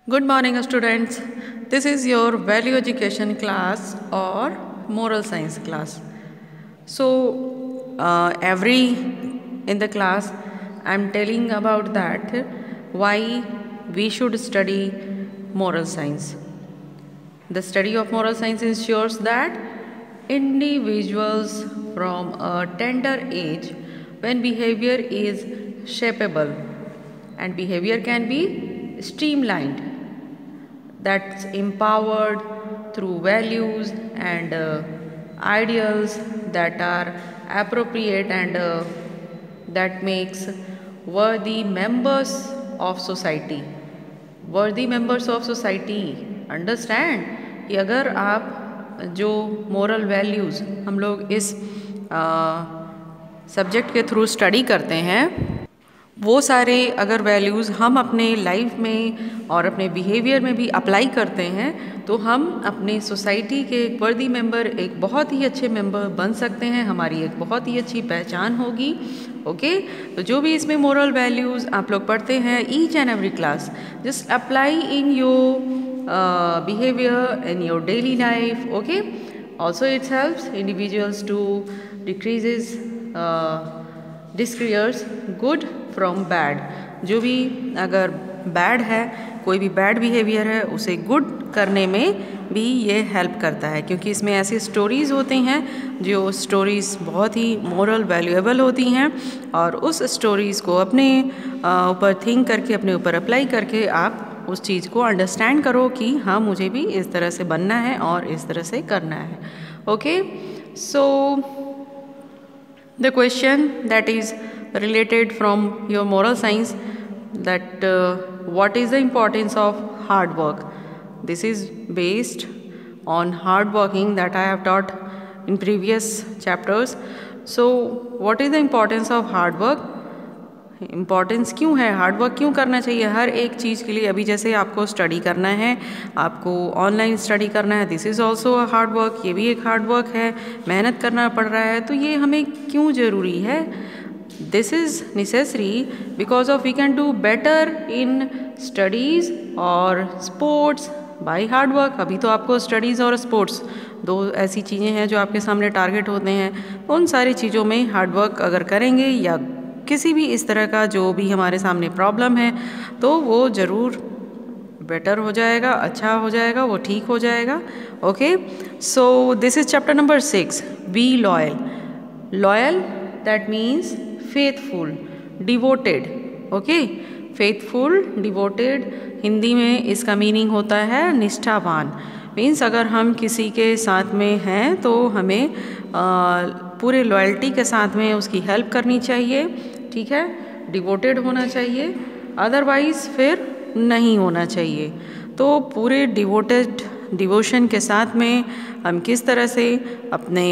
Good morning, students. This is your value education class or moral science class. So, every in the class, I'm telling about that why we should study moral science. The study of moral science ensures that individuals from a tender age, when behavior is shapeable and behavior can be streamlined, that's empowered through values and ideals that are appropriate and that makes worthy members of society. वर्दी members of society understand कि अगर आप जो moral values हम लोग इस subject के through study करते हैं वो सारे अगर वैल्यूज़ हम अपने लाइफ में और अपने बिहेवियर में भी अप्लाई करते हैं तो हम अपने सोसाइटी के एक वर्दी मेंबर, एक बहुत ही अच्छे मेंबर बन सकते हैं, हमारी एक बहुत ही अच्छी पहचान होगी। ओके तो जो भी इसमें मोरल वैल्यूज़ आप लोग पढ़ते हैं each and every class just apply in your behaviour in your daily life. Okay also it's helps individuals to decreases discerns good from bad. जो भी अगर बैड है, कोई भी बैड बिहेवियर है, उसे गुड करने में भी ये हेल्प करता है क्योंकि इसमें ऐसी स्टोरीज़ होती हैं जो स्टोरीज़ बहुत ही मोरल वैल्यूएबल होती हैं और उस स्टोरीज़ को अपने ऊपर थिंक करके, अपने ऊपर अप्लाई करके आप उस चीज़ को अंडरस्टैंड करो कि हाँ मुझे भी इस तरह से बनना है और इस तरह से करना है। Okay so the question that is related from your moral science that what is the importance of hard work. This is based on hard working that I have taught in previous chapters. So what is the importance of hard work? Importance क्यों है, hard work क्यों करना चाहिए हर एक चीज़ के लिए। अभी जैसे आपको स्टडी करना है, आपको ऑनलाइन स्टडी करना है, this is also a hard work, ये भी एक हार्ड वर्क है, मेहनत करना पड़ रहा है, तो ये हमें क्यों ज़रूरी है। This is necessary because of we can do better in studies और स्पोर्ट्स बाई हार्ड वर्क। अभी तो आपको स्टडीज़ और स्पोर्ट्स दो ऐसी चीज़ें हैं जो आपके सामने टारगेट होते हैं, उन सारी चीज़ों में हार्ड वर्क अगर करेंगे या किसी भी इस तरह का जो भी हमारे सामने प्रॉब्लम है तो वो ज़रूर बेटर हो जाएगा, अच्छा हो जाएगा, वो ठीक हो जाएगा। Okay so this is chapter number 6 be loyal. Loyal that means faithful, devoted. Okay faithful, devoted, Hindi में इसका मीनिंग होता है निष्ठावान। मीन्स अगर हम किसी के साथ में हैं तो हमें पूरे लॉयल्टी के साथ में उसकी हेल्प करनी चाहिए, ठीक है, डिवोटेड होना चाहिए, अदरवाइज़ फिर नहीं होना चाहिए। तो पूरे डिवोशन के साथ में हम किस तरह से अपने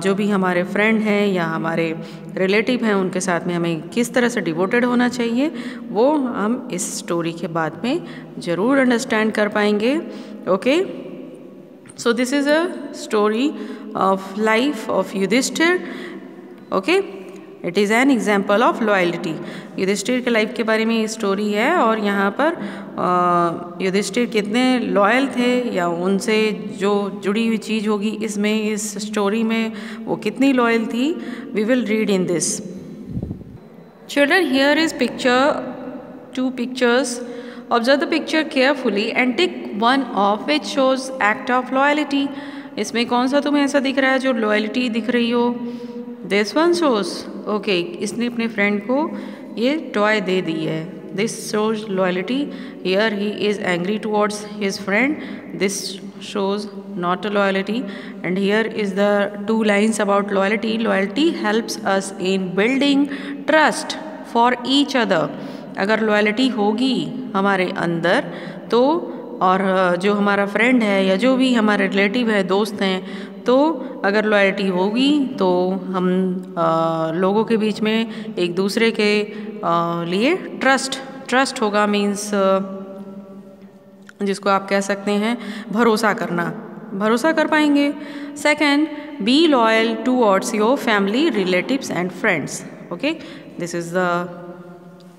जो भी हमारे फ्रेंड हैं या हमारे रिलेटिव हैं उनके साथ में हमें किस तरह से डिवोटेड होना चाहिए वो हम इस स्टोरी के बाद में ज़रूर अंडरस्टैंड कर पाएंगे। Okay so this is a story of life of Yudhishthir. Okay it is an example of loyalty. Yudhishthir के लाइफ के बारे में ये स्टोरी है और यहाँ पर युधिष्ठिर कितने लॉयल थे या उनसे जो जुड़ी हुई चीज़ होगी इसमें, इस स्टोरी में वो कितनी लॉयल थी, we will read in this. Children, here is two pictures. Observe the picture carefully and tick one of which shows act of loyalty. इसमें कौन सा तुम्हें ऐसा दिख रहा है जो लॉयल्टी दिख रही हो। दिस वन शोज ओके इसने अपने फ्रेंड को ये टॉय दे दी है, this shows loyalty. Here he is angry towards his friend, this shows not a loyalty. And here is the two lines about loyalty. Loyalty helps us in building trust for each other. अगर loyalty होगी हमारे अंदर तो और जो हमारा friend है या जो भी हमारे रिलेटिव है, दोस्त हैं, तो अगर लॉयल्टी होगी तो हम लोगों के बीच में एक दूसरे के लिए ट्रस्ट होगा। मीन्स जिसको आप कह सकते हैं भरोसा करना, भरोसा कर पाएंगे। Second, be loyal towards your family, relatives and friends. Okay this is the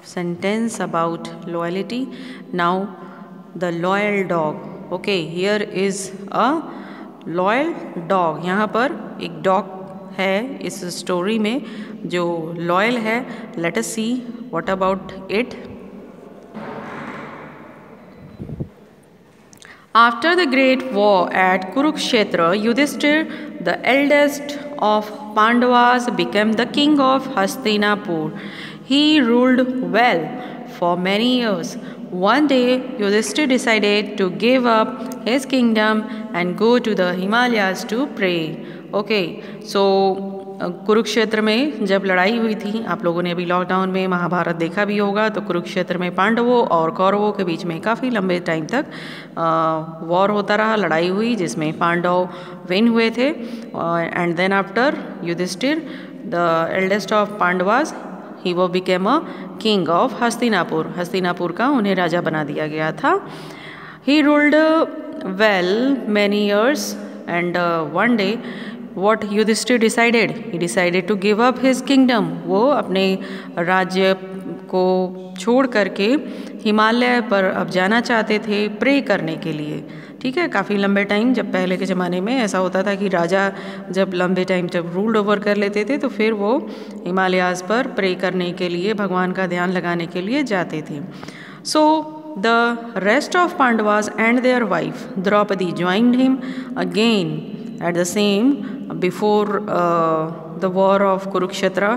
sentence about loyalty. Now the loyal dog. Okay, here is a loyal dog. यहाँ पर एक डॉग है इस स्टोरी में जो लॉयल है। Let us see what about it. After the great war at Kurukshetra, Yudhishthir, the eldest of Pandavas, became the king of Hastinapur. He ruled well for many years. One day, Yudhishthir decided to give up his kingdom and go to the Himalayas to pray. Okay, so Kurukshetra में जब लड़ाई हुई थी, आप लोगों ने अभी lockdown में महाभारत देखा भी होगा, तो कुरुक्षेत्र में पांडवों और कौरवों के बीच में काफ़ी लंबे टाइम तक वॉर होता रहा, लड़ाई हुई जिसमें पांडव विन हुए थे। And then after Yudhishthir, the eldest of Pandavas, he वो became a king of Hastinapur. Hastinapur का उन्हें राजा बना दिया गया था। He ruled well many years and one day what Yudhishthir decided? He decided to give up his kingdom. वो अपने राज्य को छोड़ करके हिमालय पर अब जाना चाहते थे प्रे करने के लिए। ठीक है, काफ़ी लंबे टाइम, जब पहले के ज़माने में ऐसा होता था कि राजा जब लंबे टाइम जब रूल्ड ओवर कर लेते थे तो फिर वो हिमालयाज़ पर प्रे करने के लिए, भगवान का ध्यान लगाने के लिए जाते थे। So the rest of Pandavas and their wife Draupadi joined him again at the same before the war of Kurukshetra.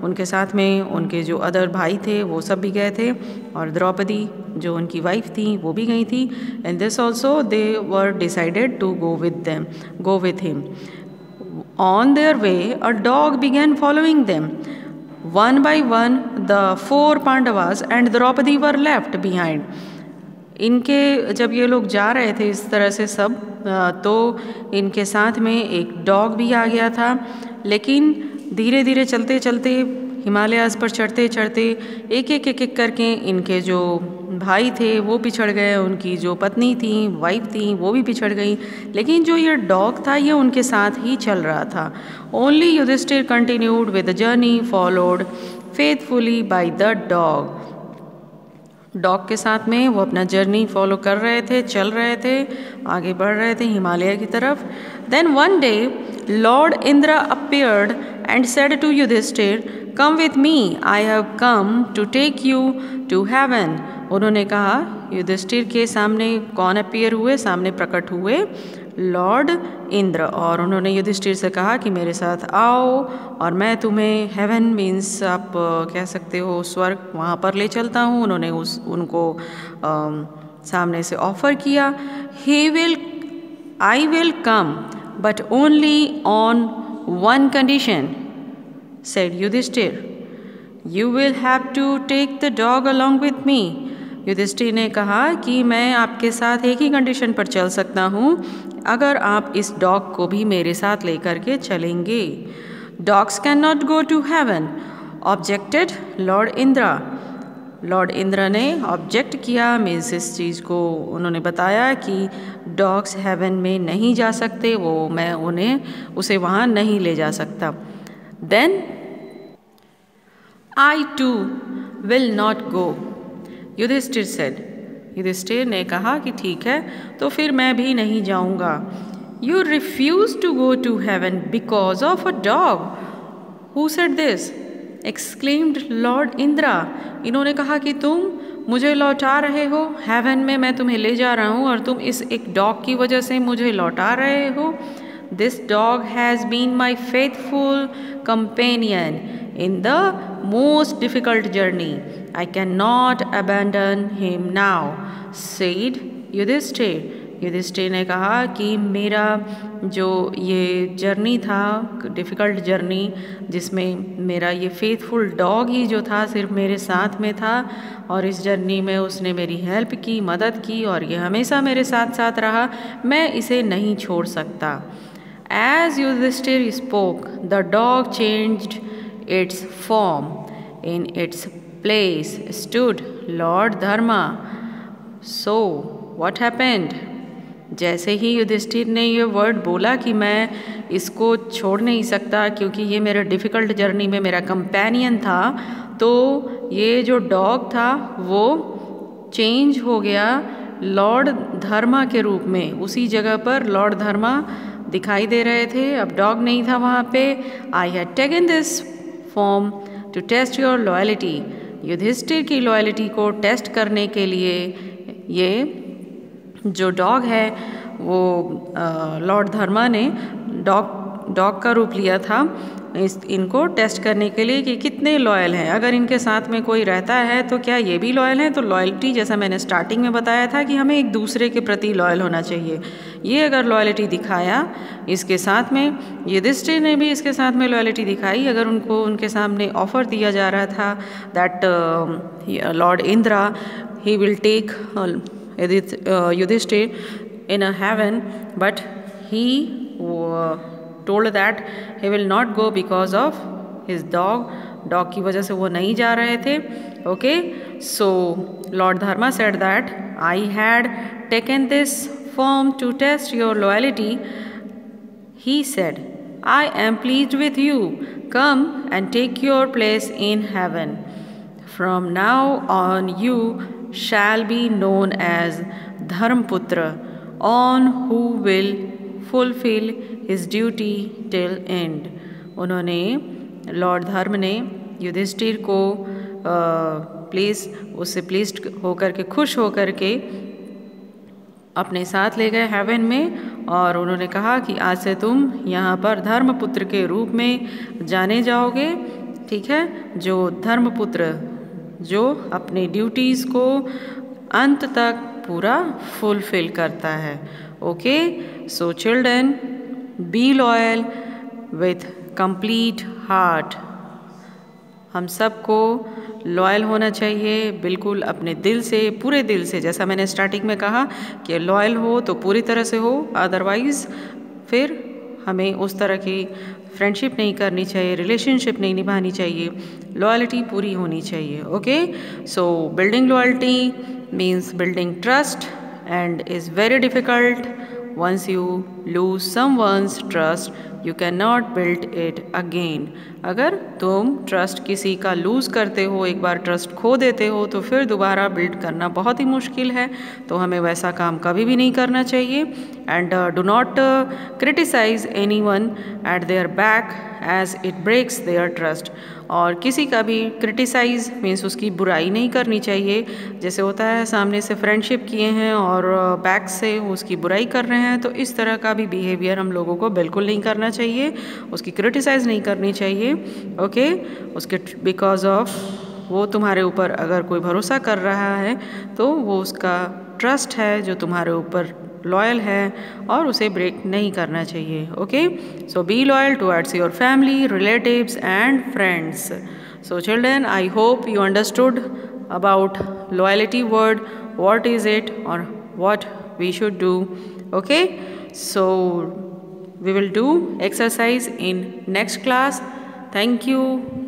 उनके साथ में उनके जो अदर भाई थे वो सब भी गए थे, और द्रौपदी जो उनकी वाइफ थी वो भी गई थी। And this also they were decided to go with him. On their way a dog began following them. One by one the 4 Pandavas and Draupadi were left behind. इनके जब ये लोग जा रहे थे इस तरह से सब, तो इनके साथ में एक डॉग भी आ गया था। लेकिन धीरे धीरे चलते चलते, हिमालयाज़ पर चढ़ते चढ़ते एक एक करके इनके जो भाई थे वो पिछड़ गए, उनकी जो पत्नी थी, वाइफ थी, वो भी पिछड़ गई। लेकिन जो ये डॉग था ये उनके साथ ही चल रहा था। Only Yudhishthir continued with the journey followed faithfully by the dog. Dog के साथ में वो अपना जर्नी फॉलो कर रहे थे, चल रहे थे, आगे बढ़ रहे थे हिमालय की तरफ। Then one day lord Indra appeared and said to Yudhishthir, come with me, I have come to take you to heaven. उन्होंने कहा, युधिष्ठिर के सामने कौन अपीयर हुए? सामने प्रकट हुए लॉर्ड इंद्र, और उन्होंने युधिष्ठिर से कहा कि मेरे साथ आओ और मैं तुम्हें हेवन मीन्स आप कह सकते हो स्वर्ग, वहाँ पर ले चलता हूँ। उन्होंने उनको सामने से ऑफर किया। I will come but only on one condition, said Yudhishthir, you will have to take the dog along with me. Yudhishthir ने कहा कि मैं आपके साथ एक ही कंडीशन पर चल सकता हूँ, अगर आप इस डॉग को भी मेरे साथ लेकर के चलेंगे। Dogs can not go to heaven, objected lord Indra. Lord Indra ने ऑब्जेक्ट किया, मीन्स इस चीज़ को उन्होंने बताया कि डॉग्स हेवन में नहीं जा सकते, वो मैं उसे वहाँ नहीं ले जा सकता। Then I too will not go, Yudhishthir said. Yudhishthir ने कहा कि ठीक है, तो फिर मैं भी नहीं जाऊंगा। You refuse to go to heaven because of a dog, who said this? Exclaimed lord Indra. इन्होंने कहा कि तुम मुझे लौटा रहे हो, हेवन में मैं तुम्हें ले जा रहा हूँ और तुम इस एक डॉग की वजह से मुझे लौटा रहे हो। This dog has been my faithful companion in the most difficult journey. I cannot abandon him now, said Yudhishthir. Yudhishthir ने कहा कि मेरा जो ये जर्नी था, डिफ़िकल्ट जर्नी, जिसमें मेरा ये फेथफुल डॉग ही जो था सिर्फ मेरे साथ में था, और इस जर्नी में उसने मेरी हेल्प की, मदद की, और ये हमेशा मेरे साथ साथ रहा, मैं इसे नहीं छोड़ सकता। As Yudhishthir spoke, the dog changed its form. In its place stood Lord Dharma. So what happened? जैसे ही युधिष्ठिर ने ये वर्ड बोला कि मैं इसको छोड़ नहीं सकता क्योंकि ये मेरा डिफ़िकल्ट जर्नी में मेरा कंपेनियन था, तो ये जो डॉग था वो चेंज हो गया लॉर्ड धर्मा के रूप में, उसी जगह पर लॉर्ड धर्मा दिखाई दे रहे थे। अब डॉग नहीं था वहाँ पे। I had taken this form to test your loyalty. Yudhishthir की लॉयल्टी को टेस्ट करने के लिए ये जो डॉग है वो लॉर्ड धर्मा ने डॉग का रूप लिया था इनको टेस्ट करने के लिए कि कितने लॉयल हैं। अगर इनके साथ में कोई रहता है तो क्या ये भी लॉयल हैं। तो लॉयल्टी, जैसा मैंने स्टार्टिंग में बताया था कि हमें एक दूसरे के प्रति लॉयल होना चाहिए। ये अगर लॉयल्टी दिखाया इसके साथ में, युधिष्ठिर ने भी इसके साथ में लॉयल्टी दिखाई। अगर उनको उनके सामने ऑफर दिया जा रहा था that lord Indra he will take Yudhishthir in a heaven, but he told that he will not go because of his dog की वजह से वो नहीं जा रहे थे। Okay, so Lord Dharma said that I had taken this form to test your loyalty. He said, I am pleased with you. Come and take your place in heaven. From now on you shall be known as Dharmaputra, on who will fulfill his duty till end. उन्होंने Lord धर्म ने युधिष्ठिर को उससे pleased होकर के, खुश होकर के अपने साथ ले गए हेवन में, और उन्होंने कहा कि आज से तुम यहाँ पर धर्मपुत्र के रूप में जाने जाओगे। ठीक है, जो धर्मपुत्र जो अपने ड्यूटीज़ को अंत तक पूरा फुलफिल करता है। Okay, so children, be loyal with complete heart. हम सबको लॉयल होना चाहिए बिल्कुल अपने दिल से, पूरे दिल से। जैसा मैंने स्टार्टिंग में कहा कि लॉयल हो तो पूरी तरह से हो, अदरवाइज़ फिर हमें उस तरह की फ्रेंडशिप नहीं करनी चाहिए, रिलेशनशिप नहीं निभानी चाहिए। लॉयल्टी पूरी होनी चाहिए। Okay, so building loyalty means building trust and is very difficult. Once you lose someone's trust, you cannot build it again. अगर तुम ट्रस्ट किसी का लूज़ करते हो, एक बार ट्रस्ट खो देते हो, तो फिर दोबारा बिल्ड करना बहुत ही मुश्किल है। तो हमें वैसा काम कभी भी नहीं करना चाहिए। And do not criticise anyone at their back as it breaks their trust. और किसी का भी क्रिटिसाइज़ मीन्स उसकी बुराई नहीं करनी चाहिए। जैसे होता है सामने से फ्रेंडशिप किए हैं और बैक से उसकी बुराई कर रहे हैं, तो इस तरह का भी बिहेवियर हम लोगों को बिल्कुल नहीं करना चाहिए। उसकी क्रिटिसाइज़ नहीं करनी चाहिए। ओके, उसके बिकॉज ऑफ वो तुम्हारे ऊपर अगर कोई भरोसा कर रहा है तो वो उसका ट्रस्ट है जो तुम्हारे ऊपर लॉयल है, और उसे ब्रेक नहीं करना चाहिए। Okay, so be loyal towards your family, relatives and friends. So children, I hope you understood about loyalty word, what is it और what we should do. Okay, so we will do exercise in next class. Thank you.